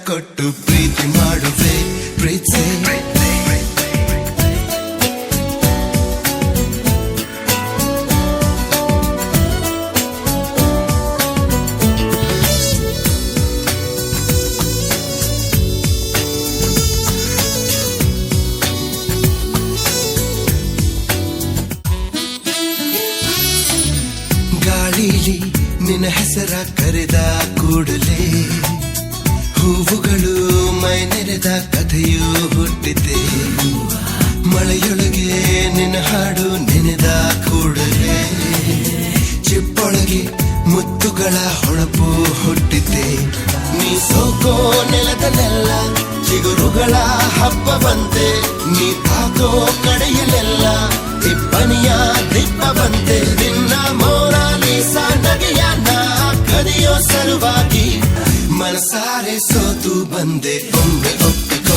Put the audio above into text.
ಕೊಟ್ಟು ಪ್ರೀತಿ ಮಾಡುವೆ ಪ್ರೀತಿ ಗಾಳಿಲಿ ನಿನ್ನ ಹೆಸರ ಕರೆದ ಕೂಡಲೇ ಹೂವುಗಳು ಮೈ ನೆರೆದ ಕಥೆಯೂ ಹುಟ್ಟಿದೆ ಮಳೆಯೊಳಗೆ ನಿನ್ನ ಹಾಡು ನೆನೆದ ಕೂಡಲೇ ಚಿಪ್ಪೊಳಗೆ ಮುತ್ತುಗಳ ಹೊಳಪು ಹುಟ್ಟಿದೆ ನೀ ಸೋಕೋ ನೆಲದಲ್ಲೆಲ್ಲ ಚಿಗುರುಗಳ ಹಬ್ಬವಂತೆ ನೀ ತಾಕೋ ಕಡೆಯಲೆಲ್ಲ ಇಬ್ಬನಿಯ ದಿಬ್ಬವಂತೆ ನಿನ್ನ ಮೋನಾಲಿಸ ನಗೆಯ ನಾ ಕದಿಯೋ ಸಲುವಾಗಿ ಮನಸಾರೆ ಸೋತು ಬಂದೆ ಒಮ್ಮೆ ಒಪ್ಪಿಕೋ